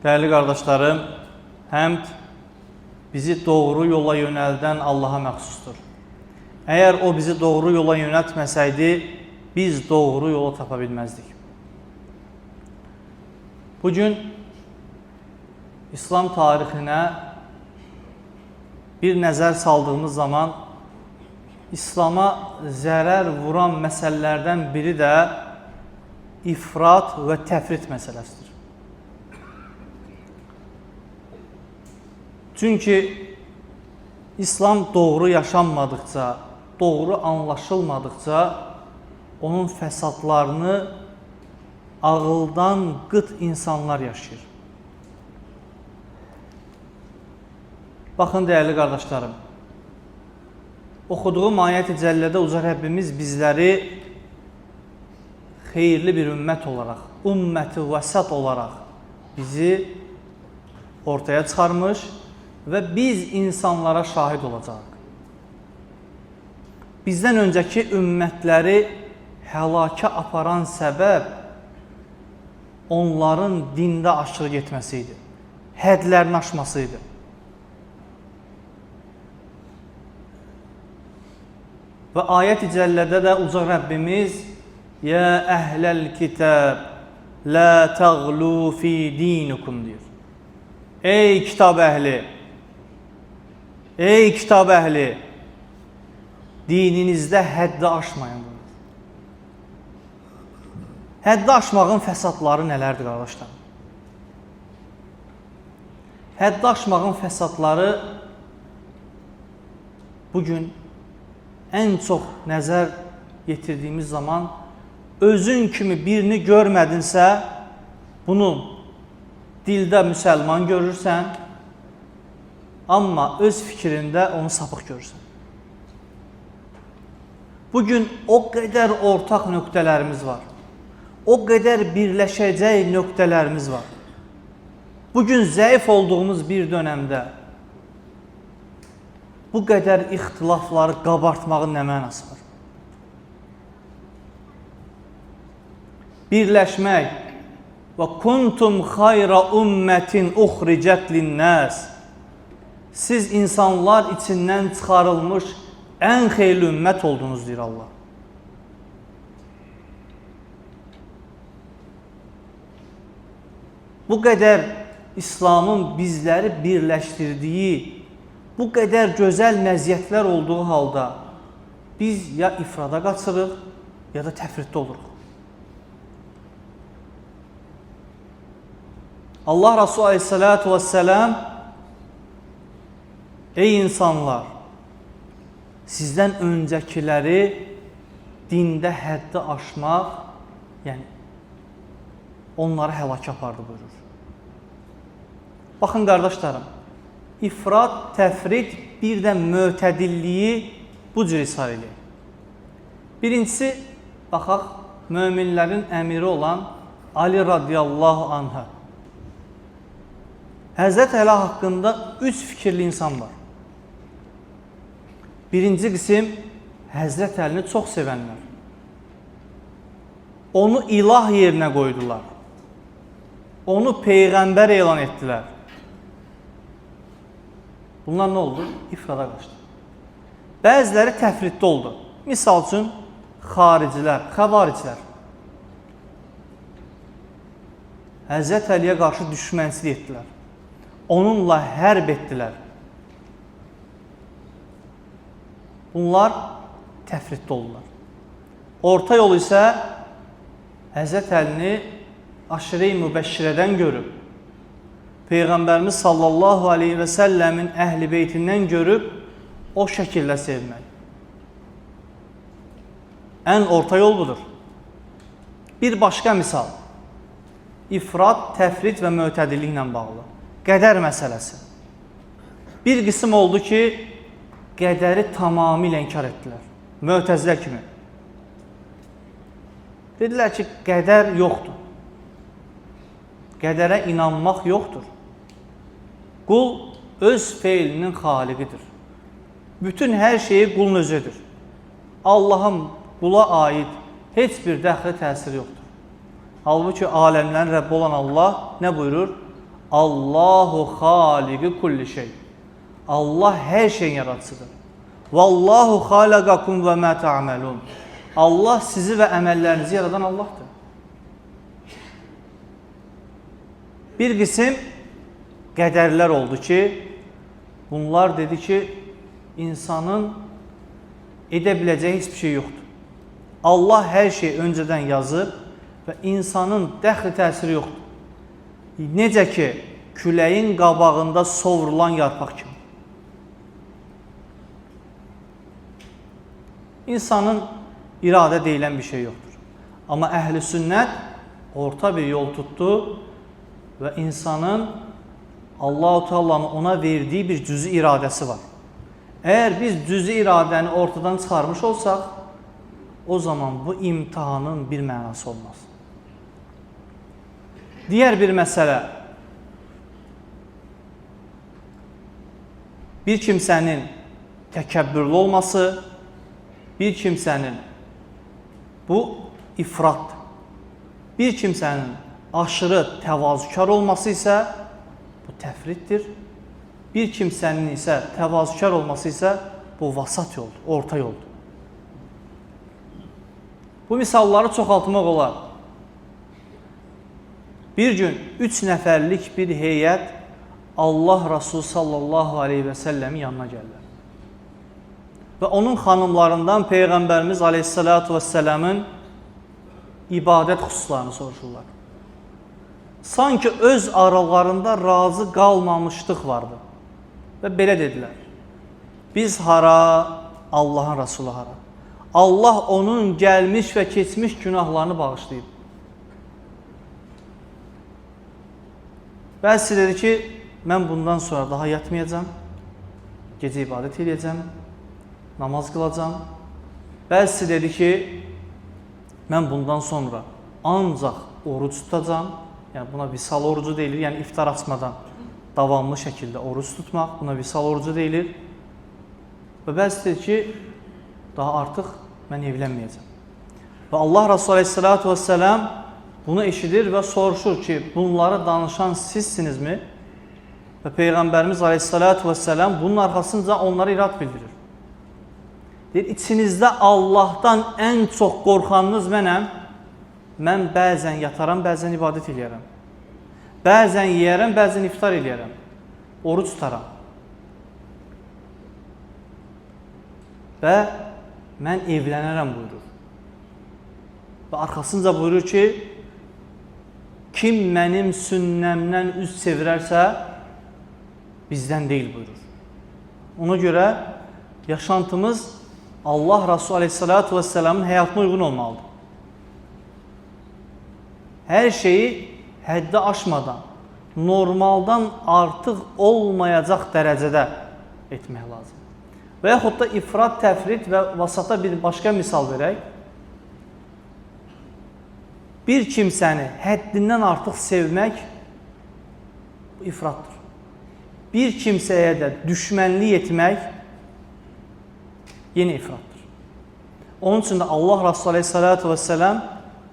Değerli kardeşlerim, həmd bizi doğru yola yönəldən Allaha məxsusdur. Eğer o bizi doğru yola yönəltməsəydi, biz doğru yola tapa bilməzdik. Bugün İslam tarixinə bir nəzər saldığımız zaman İslam'a zərər vuran məsələlərdən biri də ifrat və təfrit məsələsidir. Çünki İslam doğru yaşanmadıkça, doğru anlaşılmadıkça onun fəsadlarını ağıldan qıt insanlar yaşayır. Baxın değerli kardeşlerim, oxuduğum ayət-i cəllədə uca Rəbbimiz bizləri xeyirli bir ümmət olaraq, ümməti vəsat olaraq bizi ortaya çıxarmış və biz insanlara şahid olacaq. Bizdən öncəki ümmətləri həlakə aparan səbəb onların dində aşırı getməsiydi, hədlərini aşmasıydı. Və ayət-i cəllədə də uca Rəbbimiz "Yə əhləl kitəb, la təğlu fi dinikum" deyir. Ey kitab əhli, ey kitab əhli, dininizdə həddi aşmayın. Həddi aşmağın fəsadları nələrdir qardaşlar? Həddi aşmağın fəsadları bugün ən çox nəzər yetirdiyimiz zaman özün kimi birini görmədinsə, bunu dildə müsəlman görürsən, amma öz fikrində onu sapıq görürsən. Bugün o qədər ortaq nöqtələrimiz var. O qədər birləşəcək nöqtələrimiz var. Bugün zəif olduğumuz bir dönəmdə bu qədər ixtilafları qabartmağın nə mənası var? Birləşmək və kuntum xayra ümmətin uxricət linnəs. Siz insanlar içindən çıxarılmış ən xeyirli ümmət oldunuz, deyir Allah. Bu qədər İslamın bizləri birləşdirdiyi, bu qədər gözəl məziyyətlər olduğu halda biz ya ifrada qaçırıq, ya da təfritdə oluruq. Allah Resulü Aleyhisselatü Vesselam ey insanlar, sizdən öncəkiləri dində həddi aşmaq, yəni onları həlakə apardı buyurur. Baxın qardaşlarım, ifrat, təfrit, bir də mötədilliyi bu cür isar edir. Birincisi, baxaq, möminlərin əmiri olan Ali radiyallahu anhə. Həzrət Əli haqqında 3 fikirli insan var. Birinci qism, Həzrət Əlini çox sevənlər. Onu ilah yerinə qoydular. Onu peyğəmbər elan etdilər. Bunlar nə oldu? İfrada qaçdı. Bəziləri təfritdə oldu. Misal üçün, xaricilər, xəvariclər. Həzrət Əliyə qarşı düşmənçilik etdilər. Onunla hərb etdilər. Bunlar təfritdə oldular. Orta yol isə Həzrət Əlini aşire-i mübəşşirədən görüb, Peyğəmbərimiz sallallahu aleyhi və səlləmin əhli beytindən görüb, o şəkildə sevmək. Ən orta yol budur. Bir başqa misal, ifrat, təfrit və mötədilliklə bağlı. Qədər məsələsi. Bir qism oldu ki, qədəri tamamilə inkar etdilər. Mötəzilə kimi. Dedilər ki, qədər yoxdur. Qədərə inanmaq yoxdur. Qul öz feilinin xaliqidir. Bütün hər şeyi qulun özüdür. Allahın qula aid heç bir dəxli təsiri yoxdur. Halbuki aləmlərin Rəbbi olan Allah nə buyurur? Allahu xaliqi kulli şey. Allah hər şeyin yaradıcısıdır. Vallahu xalaqakum və mə ta'malun. Allah sizi və əməllərinizi yaradan Allahdır. Bir qism qədərlər oldu ki, bunlar dedi ki, insanın edə biləcəyi heç bir şey yoxdur. Allah hər şeyi öncədən yazıb və insanın dəxli təsiri yoxdur. Necə ki, küləyin qabağında sovrulan yarpaq kimi. İnsanın iradə deyilən bir şey yoxdur. Amma əhl-i sünnət orta bir yol tutdu və insanın Allah-u Teala'nın ona verdiyi bir cüzi iradəsi var. Əgər biz cüzi iradəni ortadan çıxarmış olsaq, o zaman bu imtihanın bir mənası olmaz. Digər bir məsələ, bir kimsənin təkəbbürlü olması, bir kimsənin bu ifratdır. Bir kimsənin aşırı təvazükar olması isə bu təfriddir. Bir kimsənin isə təvazükar olması isə bu vasat yoldur, orta yoldur. Bu misalları çoxaltmaq olar. Bir gün 3 nəfərlik bir heyət Allah Resulü sallallahu aleyhi və səlləmin yanına gəlirlər. Və onun xanımlarından Peyğəmbərimiz aleyhissalatu vesselamın ibadət xüsuslarını soruşurlar. Sanki öz aralarında razı qalmamışlıq vardı. Və belə dedilər. Biz hara, Allahın Resulü hara. Allah onun gəlmiş və keçmiş günahlarını bağışlayıb. Bəzi dedi ki, mən bundan sonra daha yatmayacağım, gecə ibadət edəcəm, namaz qılacam. Bəzi dedi ki, mən bundan sonra ancaq oruc tutacam. Yəni buna visal orucu deyilir, yəni iftar açmadan davamlı şəkildə oruc tutmaq, buna visal orucu deyilir. Və bəzi dedi ki, daha artıq mən evlənməyəcəm. Və Allah Resulü aleyhissalatu vesselam bunu eşidir və soruşur ki, bunları danışan sizsinizmi? Və Peyğəmbərimiz aleyhissalatu vesselam bunun arxasınca onlara irad bildirir. Deyir, içinizdə Allahdan ən çox qorxanınız mənəm. Mən bəzən yataram, bəzən ibadət edərəm. Bəzən yeyərəm, bəzən iftar edərəm. Oruc tutaram. Və mən evlənərəm buyurur. Və arxasınca buyurur ki, kim mənim sünnəmdən üz çevirərsə, bizdən deyil buyurur. Ona görə yaşantımız Allah Resulü aleyhissalatu vesselamın həyatına uyğun olmalıdır. Hər şeyi həddi aşmadan, normaldan artıq olmayacaq dərəcədə etmək lazım. Və yaxud da ifrat, təfrid və vasata bir başqa misal verək. Bir kimsəni həddindən artıq sevmək bu ifratdır. Bir kimsəyə də düşmənlik etmək yeni ifratdır. Onun üçün də Allah Resulü aleyhissalatu vesselam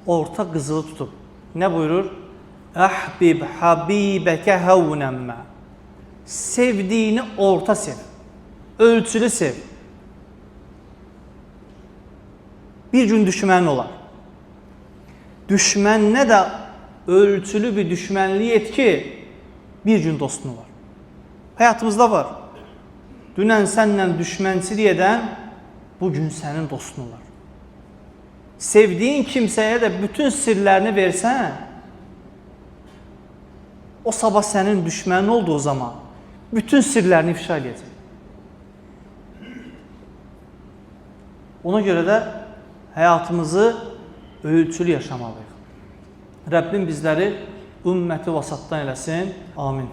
orta qızılı tutub. Nə buyurur? Əhbib habibəkə həvnəmmə. Sevdiyini orta sev. Ölçülü sev. Bir gün düşmənin olar. Düşməninə də ölçülü bir düşmənlik et ki, bir gün dostun var. Həyatımızda var. Dünən səndən düşmənçilik edən, bugün sənin dostun var. Sevdiyin kimsəyə də bütün sirlərini versən, o sabah sənin düşmənin olduğu zaman bütün sirlərini ifşa edəcək. Ona görə də həyatımızı ölçülü yaşamalıyıq. Rəbbim bizləri ümməti vasatdan eləsin. Amin.